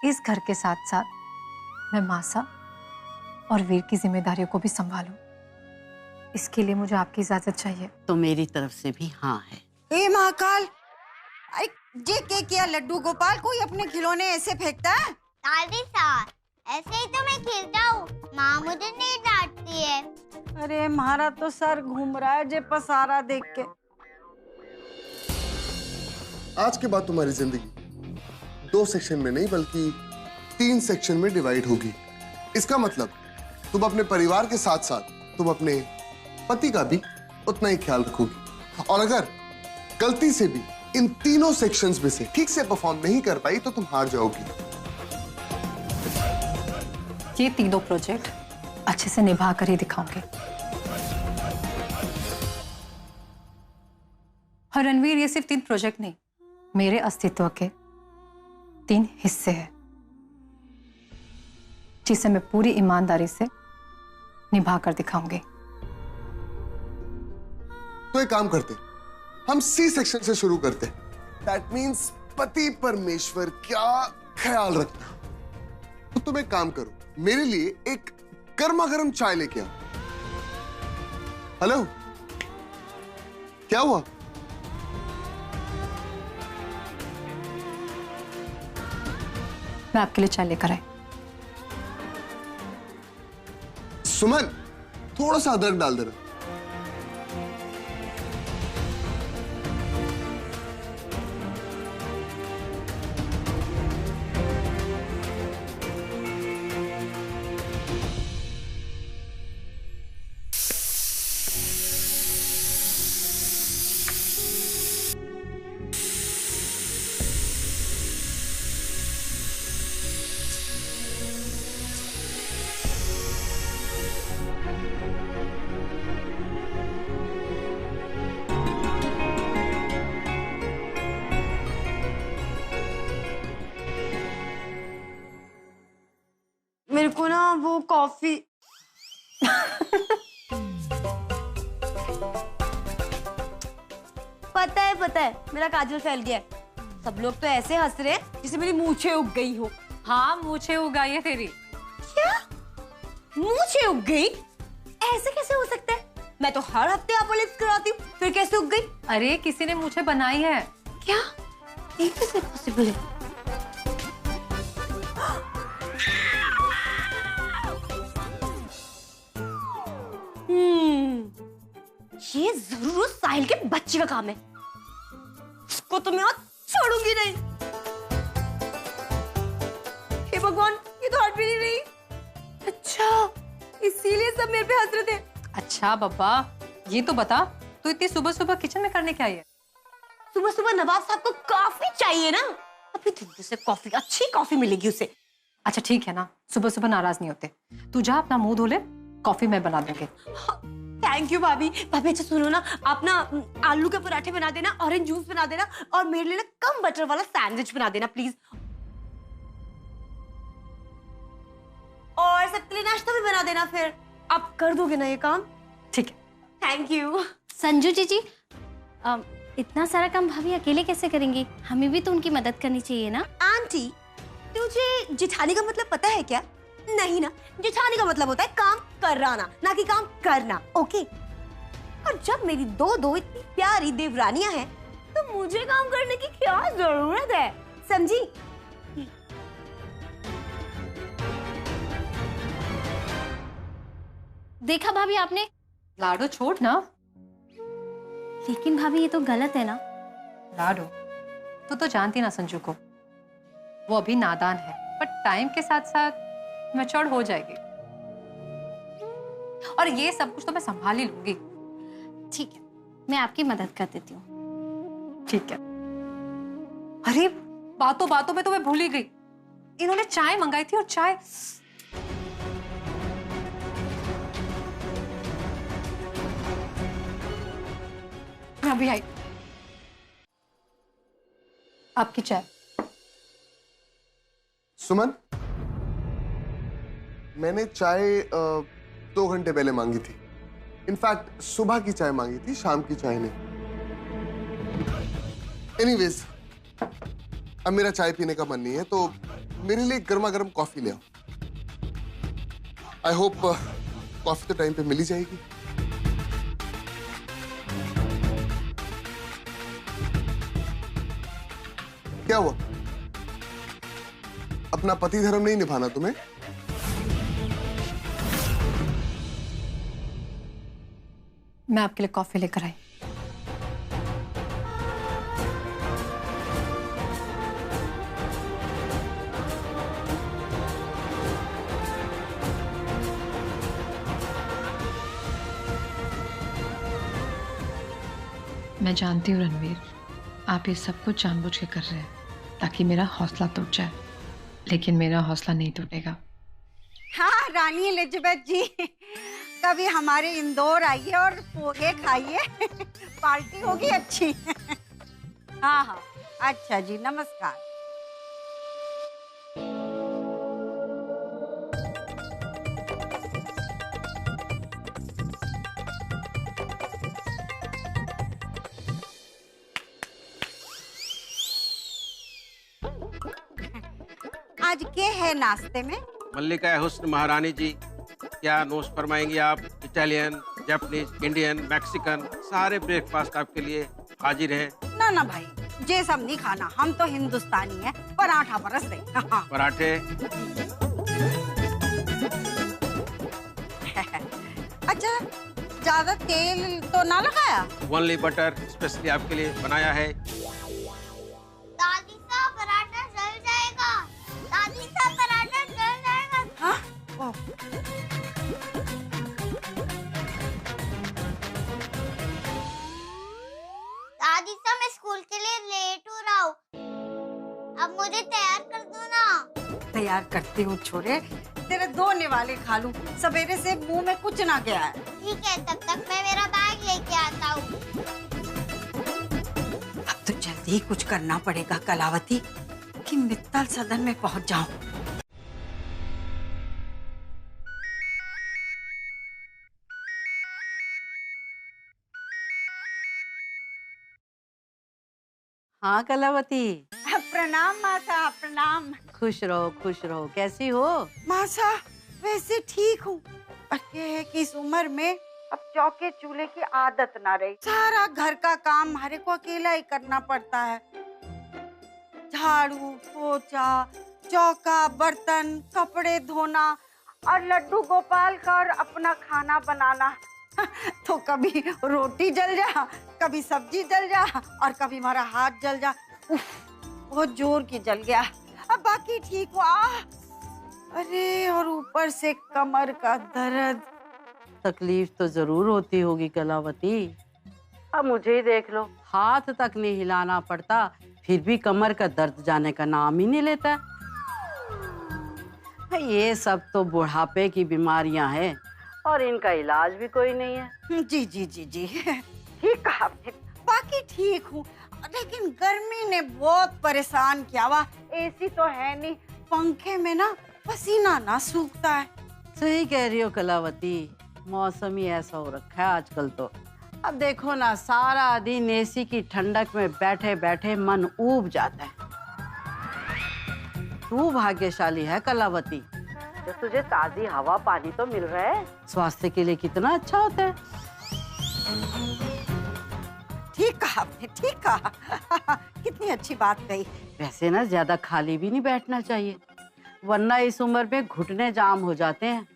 इस घर के साथ साथ मैं मासा और वीर की जिम्मेदारियों को भी संभालूं। इसके लिए मुझे आपकी इजाजत चाहिए। तो मेरी तरफ से भी हाँ है। ए महाकाल, ये क्या किया लड्डू गोपाल? कोई अपने खिलौने ऐसे फेंकता है? दादी साहब, ऐसे ही तो मैं खेलता हूँ, माँ मुझे नहीं डांटती है। अरे हमारा तो सर घूम रहा है जे पसारा देख के। आज के बाद तुम्हारी जिंदगी 2 सेक्शन में नहीं बल्कि 3 सेक्शन में डिवाइड होगी। इसका मतलब तुम अपने परिवार के साथ साथ तुम अपने पति का भी उतना ही ख्याल रखोगी। और अगर गलती से भी इन तीनों सेक्शंस में से ठीक से परफॉर्म नहीं कर पाई तो तुम हार जाओगी। ये तीनों प्रोजेक्ट अच्छे से निभा कर ही दिखाऊंगे। और रणवीर, ये सिर्फ 3 प्रोजेक्ट नहीं, मेरे अस्तित्व के 3 हिस्से हैं, जिसे मैं पूरी ईमानदारी से निभा कर दिखाऊंगी। तो एक काम करते, हम सी सेक्शन से शुरू करते। दैट मीन्स पति परमेश्वर क्या ख्याल रखना। तो तुम एक काम करो, मेरे लिए एक गर्मा गर्म चाय लेके आओ। हेलो, क्या हुआ? मैं आपके लिए चाय लेकर आई। सुमन, थोड़ा सा अदरक डाल देना। मेरे को ना वो कॉफी पता है मेरा काजल फैल गया है। सब लोग तो ऐसे हंस रहे हैं जैसे मेरी मूछें उग गई हो। हाँ, मूछें उगाई है तेरी। क्या मूछें उग गई? ऐसे कैसे हो सकता है? मैं तो हर हफ्ते आप लिफ्ट कराती हूँ, फिर कैसे उग गई? अरे किसी ने मूछें बनाई है। क्या ये कैसे पॉसिबल है? ये जरूर उस साहिल के बच्चे का काम है। उसको तो मैं आज छोड़ूंगी नहीं। हे भगवान, ये तो हट भी नहीं रही। अच्छा, इसीलिए सब मेरे पे हंस रहे थे। अच्छा बब्बा, ये तो बता, तू इतनी सुबह सुबह किचन में करने क्या आई है? सुबह सुबह नवाब साहब को कॉफी चाहिए ना। अभी दिन से कॉफी, अच्छी कॉफी मिलेगी उसे। अच्छा ठीक है ना, सुबह सुबह नाराज नहीं होते। तू जा, अपना मुंह धो ले, कॉफी मैं बना दूंगी। थैंक यू भाभी। भाभी अच्छा सुनो ना, आप ना आलू के पराठे बना देना, ऑरेंज जूस बना देना और मेरे लिए ना कम बटर वाला सैंडविच बना देना प्लीज। और सबके लिए नाश्ता भी बना देना। फिर आप कर दोगे ना ये काम? ठीक है। Thank you. संजू जी इतना सारा काम भाभी अकेले कैसे करेंगी? हमें भी तो उनकी मदद करनी चाहिए ना। आंटी, तुझे जिठानी का मतलब पता है क्या? नहीं ना, जिठानी का मतलब होता है काम कराना, ना कि काम करना। ओके? और जब मेरी दो इतनी प्यारी देवरानियां हैं, तो मुझे काम करने की क्या जरूरत है? समझी? देखा भाभी आपने? लाडो छोड़ ना। लेकिन भाभी ये तो गलत है ना। लाडो, तू तो जानती ना संजू को, वो अभी नादान है, पर टाइम के साथ साथ मैच्योर हो जाएगी। और ये सब कुछ तो मैं संभाल ही लूंगी। ठीक है, मैं आपकी मदद कर देती हूँ। ठीक है। अरे बातों बातों में तो मैं भूल ही गई, इन्होंने चाय मंगाई थी और चाय मैं अभी आई। आपकी चाय। सुमन, मैंने चाय 2 घंटे पहले मांगी थी। इनफैक्ट सुबह की चाय मांगी थी, शाम की चाय नहीं। एनीवेज, अब मेरा चाय पीने का मन नहीं है, तो मेरे लिए गर्मा गर्म कॉफी ले आओ। आई होप कॉफी तो टाइम पे मिल ही जाएगी। क्या हुआ? अपना पति धर्म नहीं निभाना तुम्हें? मैं आपके लिए कॉफी लेकर आई। मैं जानती हूँ रणवीर, आप ये सब कुछ जानबूझ के कर रहे हैं ताकि मेरा हौसला टूट जाए, लेकिन मेरा हौसला नहीं टूटेगा। हाँ रानी एलिजाबेथ जी, कभी हमारे इंदौर आइए और पोहे खाइए। पार्टी होगी अच्छी। हाँ हाँ अच्छा जी, नमस्कार। आज क्या है नाश्ते में? मल्लिका हुस्न महारानी जी, क्या नोश फरमाएंगी आप? इटालियन, जापानीज, इंडियन, मैक्सिकन, सारे ब्रेकफास्ट आपके लिए हाजिर हैं। ना ना भाई, ये सब नहीं खाना, हम तो हिंदुस्तानी हैं। पराठा बरस दे। हाँ। पराठे। अच्छा, ज्यादा तेल तो ना लगाया? ओनली बटर स्पेशली आपके लिए बनाया है। दादी सा पराठा जल जाएगा। दादी सा पराठा जल जाएगा। हाँ? ओह। दादी सा मैं स्कूल के लिए लेट हो रहा हूँ, अब मुझे तैयार कर दो ना। तैयार करती हूँ छोरे, तेरे 2 निवाले खा लूं। सवेरे से मुंह में कुछ ना गया है। ठीक है, तब तक मैं मेरा बैग लेके आता हूँ। अब तो जल्दी ही कुछ करना पड़ेगा कलावती, कि मित्तल सदन में पहुंच जाऊं। हाँ कलावती, प्रणाम मासा, प्रणाम। खुश रहो खुश रहो। कैसी हो? मासा वैसे ठीक हूँ, पर ये है कि इस उम्र में अब चौके चूल्हे की आदत ना रही। सारा घर का काम हमारे को अकेला ही करना पड़ता है। झाड़ू, पोछा, चौका, बर्तन, कपड़े धोना और लड्डू गोपाल का और अपना खाना बनाना। तो कभी रोटी जल जा, कभी सब्जी जल जा और कभी हमारा हाथ जल जा। उफ, बहुत जोर की जल गया। अब बाकी ठीक हुआ। अरे और ऊपर से कमर का दर्द। तकलीफ तो जरूर होती होगी कलावती। अब मुझे ही देख लो, हाथ तक नहीं हिलाना पड़ता, फिर भी कमर का दर्द जाने का नाम ही नहीं लेता। ये सब तो बुढ़ापे की बीमारियां हैं और इनका इलाज भी कोई नहीं है। जी जी जी जी, ठीक कहा आपने। बाकी ठीक हूँ, लेकिन गर्मी ने बहुत परेशान किया हुआ। एसी तो है नहीं, पंखे में ना पसीना ना सूखता है। सही कह रही हो कलावती, मौसम ही ऐसा हो रखा है आजकल तो। अब देखो ना, सारा दिन एसी की ठंडक में बैठे बैठे मन ऊब जाता है। तू भाग्यशाली है कलावती, जो तुझे ताजी हवा पानी तो मिल रहा है, स्वास्थ्य के लिए कितना अच्छा होता है। ठीक कहा आपने, ठीक कहा। कितनी अच्छी बात कही। वैसे ना ज्यादा खाली भी नहीं बैठना चाहिए, वरना इस उम्र में घुटने जाम हो जाते हैं।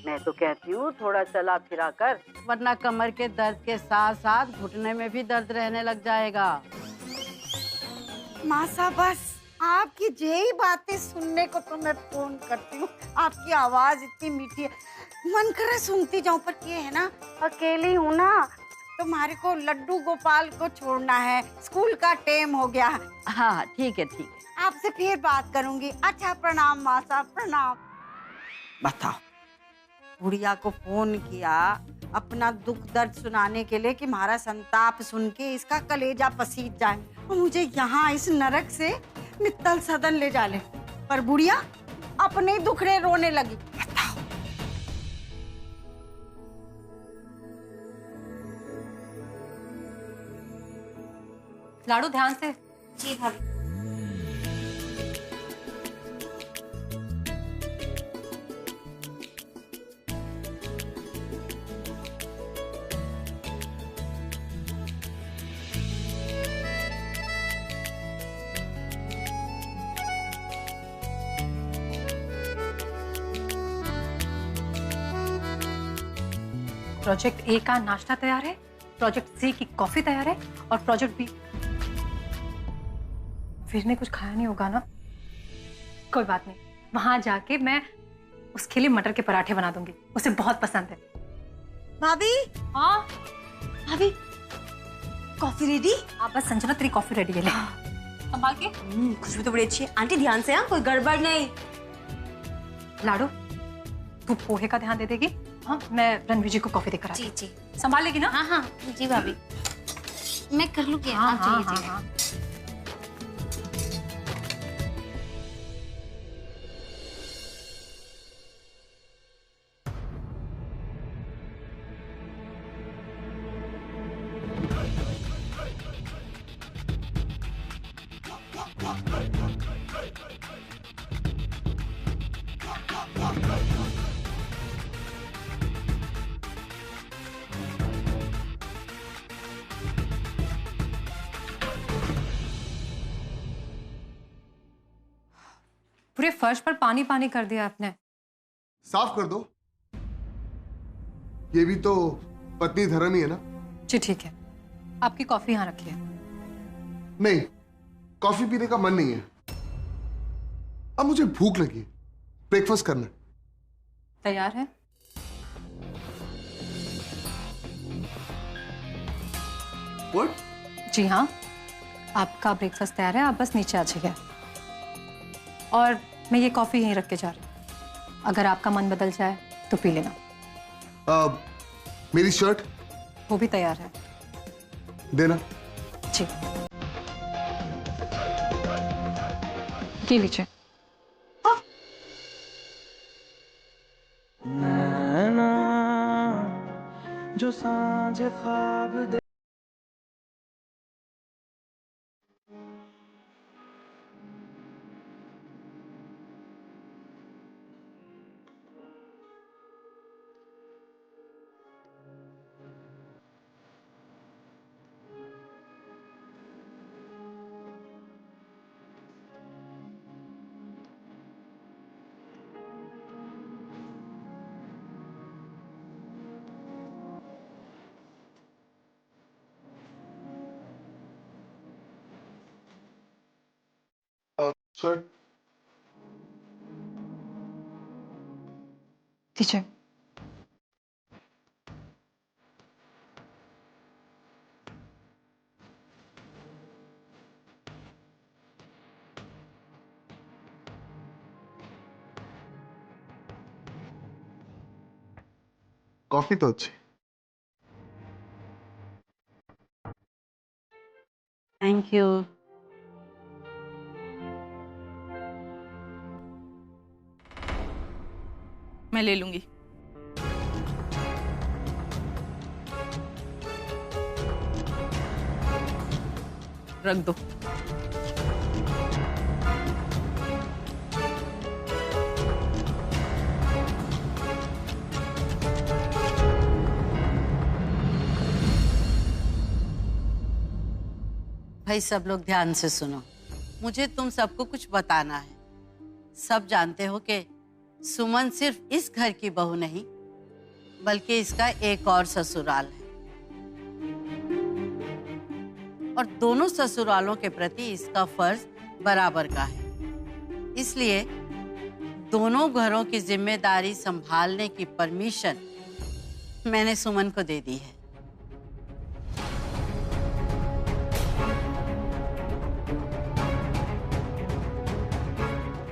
मैं तो कहती हूँ थोड़ा चला फिरा कर, वरना कमर के दर्द के साथ साथ घुटने में भी दर्द रहने लग जाएगा। मासा बस आपकी यही बातें सुनने को तो मैं फोन करती हूँ। आपकी आवाज इतनी मीठी है, मन करे सुनती जाऊं। पर ये है ना, अकेली हूँ ना, तो हमारे को लड्डू गोपाल को छोड़ना है, स्कूल का टाइम हो गया। हाँ ठीक है ठीक है। आपसे फिर बात करूंगी। अच्छा प्रणाम मासा, प्रणाम। बताओ, गुड़िया को फोन किया अपना दुख दर्द सुनाने के लिए कि हमारा संताप सुन के इसका कलेजा पसीज जाए और मुझे यहाँ इस नरक से मित्तल सदन ले जा ले, पर बुढ़िया अपने दुखड़े रोने लगी। बताओ। लाडू ध्यान से। जी भाभी। प्रोजेक्ट ए का नाश्ता तैयार है, प्रोजेक्ट सी की कॉफी तैयार है और प्रोजेक्ट बी। वीर ने कुछ खाया नहीं होगा ना? कोई बात नहीं, वहां जाके मैं उसके लिए मटर के पराठे बना दूंगी, उसे बहुत पसंद है। भाभी, हाँ भाभी, कॉफी रेडी? आप बस संजना, तेरी कॉफी रेडी है, ले संभाल के। खुशबू तो बड़ी अच्छी है। आंटी ध्यान से, हाँ, कोई गड़बड़ नहीं। लाडो, तू पोहे का ध्यान दे देगी? हाँ, मैं रणवीर जी को कॉफी देकर आती जी हूँ। जी संभाल लेगी ना? हाँ हाँ जी भाभी, मैं कर लूँगी। हाँ आप हाँ जाइए, हाँ जाइए। हाँ। पूरे फर्श पर पानी पानी कर दिया आपने। साफ कर दो। ये भी तो पत्नी धर्म ही है ना? जी ठीक है, आपकी कॉफी यहाँ रखिए। नहीं, कॉफी पीने का मन नहीं है। अब मुझे भूख लगी है, ब्रेकफास्ट करना है। तैयार है? What? जी हाँ, आपका ब्रेकफास्ट तैयार है, आप बस नीचे आ जाइए। और मैं ये कॉफी यहीं रख के जा रही हूँ, अगर आपका मन बदल जाए तो पी लेना। मेरी शर्ट वो भी तैयार है। देना। जी, ये लीजिए। जो सांझ ख्वाब दे शर्ट लीजिए। कॉफी तो अच्छी। Thank you. मैं ले लूंगी। रख दो। भाई सब लोग ध्यान से सुनो, मुझे तुम सबको कुछ बताना है। सब जानते हो कि सुमन सिर्फ इस घर की बहू नहीं, बल्कि इसका एक और ससुराल है, और दोनों ससुरालों के प्रति इसका फर्ज बराबर का है। इसलिए दोनों घरों की जिम्मेदारी संभालने की परमिशन मैंने सुमन को दे दी है।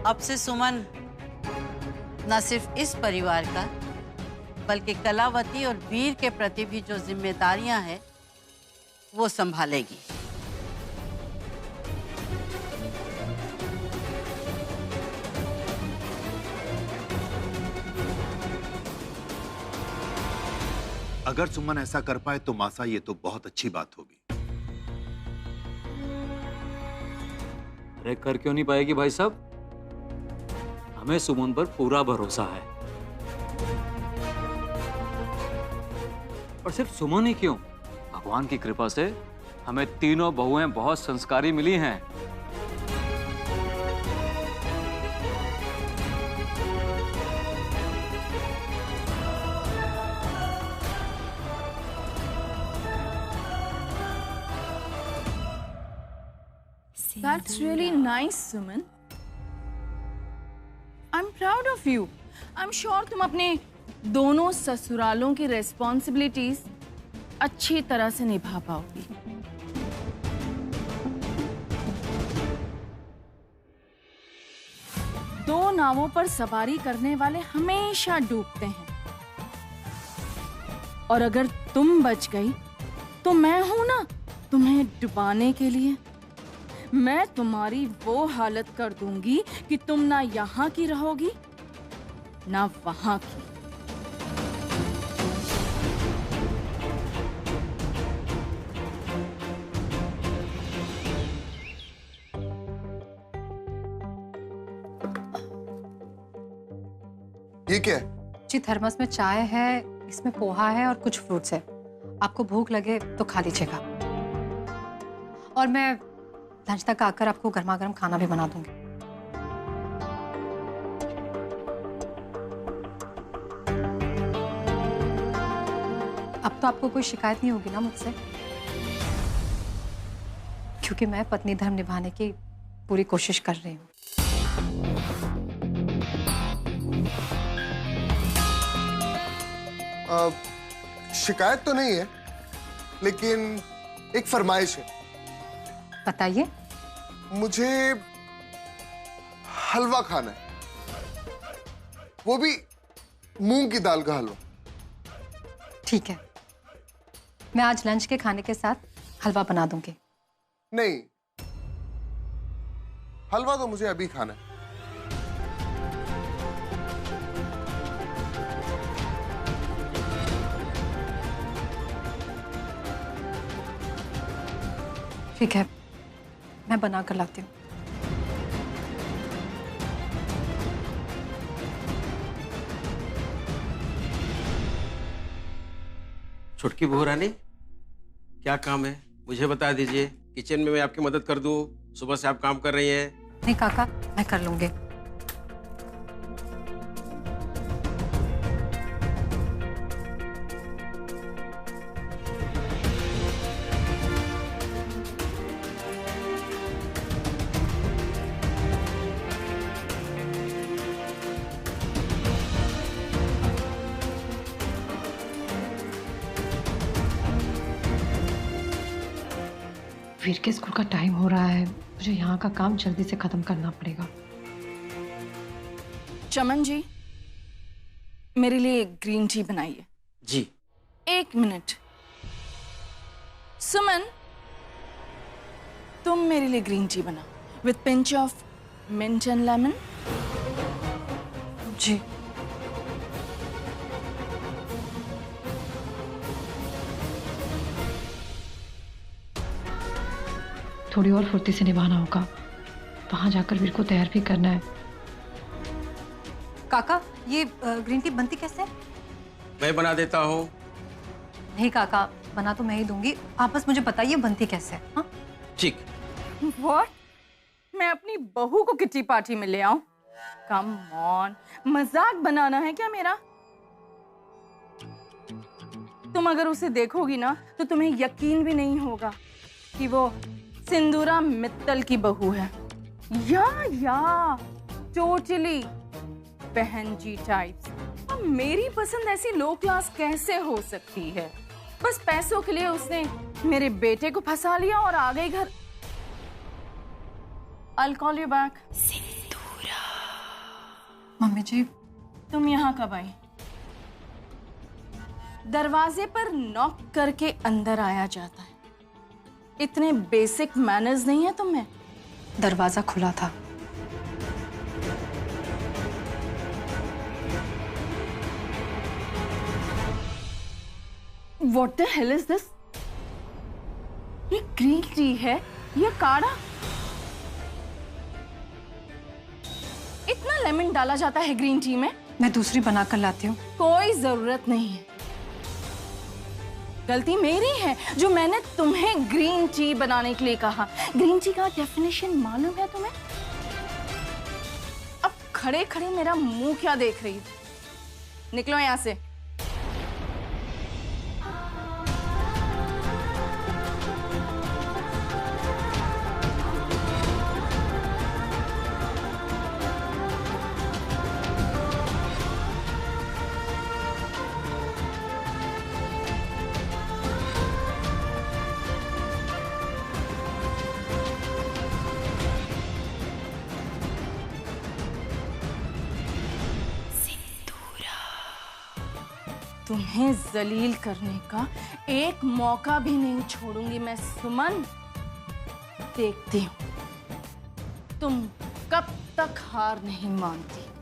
अब से सुमन न सिर्फ इस परिवार का, बल्कि कलावती और वीर के प्रति भी जो जिम्मेदारियां हैं वो संभालेगी। अगर सुमन ऐसा कर पाए तो मासा ये तो बहुत अच्छी बात होगी। अरे कर क्यों नहीं पाएगी भाई साहब, हमें सुमन पर पूरा भरोसा है। और सिर्फ सुमन ही क्यों, भगवान की कृपा से हमें तीनों बहुएं बहुत संस्कारी मिली हैं। That's really nice, Suman. I'm proud of you. I'm sure तुम अपने दोनों ससुरालों की रिस्पॉन्सिबिलिटीज अच्छी तरह से निभा पाओगी। दो नावों पर सवारी करने वाले हमेशा डूबते हैं, और अगर तुम बच गई तो मैं हूं ना तुम्हें डुबाने के लिए। मैं तुम्हारी वो हालत कर दूंगी कि तुम ना यहाँ की रहोगी ना वहां की। ये क्या है? जी थर्मस में चाय है, इसमें पोहा है और कुछ फ्रूट्स है। आपको भूख लगे तो खा लीजिएगा, और मैं लंच तक आकर आपको गर्मा गर्म खाना भी बना दूंगी। अब तो आपको कोई शिकायत नहीं होगी ना मुझसे, क्योंकि मैं पत्नी धर्म निभाने की पूरी कोशिश कर रही हूँ। शिकायत तो नहीं है, लेकिन एक फरमाइश है। बताइए। मुझे हलवा खाना है, वो भी मूंग की दाल का हलवा। ठीक है, मैं आज लंच के खाने के साथ हलवा बना दूंगी। नहीं, हलवा तो मुझे अभी खाना है। ठीक है, मैं बना कर लाती हूँ। छुटकी बहू रानी, क्या काम है मुझे बता दीजिए। किचन में मैं आपकी मदद कर दूं। सुबह से आप काम कर रही हैं। नहीं काका, मैं कर लूंगी। वीर के स्कूल का टाइम हो रहा है, मुझे यहाँ का काम जल्दी से खत्म करना पड़ेगा। चमन जी, मेरे लिए ग्रीन टी बनाइए। जी। 1 मिनट। सुमन, तुम मेरे लिए ग्रीन टी बनाओ with pinch of mint and lemon. जी। थोड़ी और फुर्ती से निभाना होगा, वहां जाकर वीर को तैयार भी करना है। काका, ये ग्रीन टी बनती कैसे है? मैं बना देता हूँ। नहीं काका, बना तो मैं ही दूंगी, आप बस मुझे बताइए बनती कैसे है। हाँ? ठीक। What? मैं अपनी बहू को किट्टी पार्टी में ले आऊं? कम ऑन, मजाक बनाना है क्या मेरा? तुम अगर उसे देखोगी ना तो तुम्हें यकीन भी नहीं होगा कि वो सिंदूरा मित्तल की बहू है। या टोटली बहन जी टाइप्स। अब मेरी पसंद ऐसी लो क्लास कैसे हो सकती है? बस पैसों के लिए उसने मेरे बेटे को फंसा लिया और आ गई घर। I'll call you back। सिंदूरा। मम्मी जी, तुम यहाँ कब आई? दरवाजे पर नॉक करके अंदर आया जाता है, इतने बेसिक मैनर्स नहीं है तुम्हें? दरवाजा खुला था। What the hell is this? ये ग्रीन टी है या काढ़ा? इतना लेमन डाला जाता है ग्रीन टी में? मैं दूसरी बना कर लाती हूँ। कोई जरूरत नहीं है। गलती मेरी है जो मैंने तुम्हें ग्रीन टी बनाने के लिए कहा। ग्रीन टी का डेफिनेशन मालूम है तुम्हें? अब खड़े खड़े मेरा मुंह क्या देख रही हो? निकलो यहां से। तुम्हें जलील करने का एक मौका भी नहीं छोड़ूंगी मैं सुमन। देखती हूँ तुम कब तक हार नहीं मानती।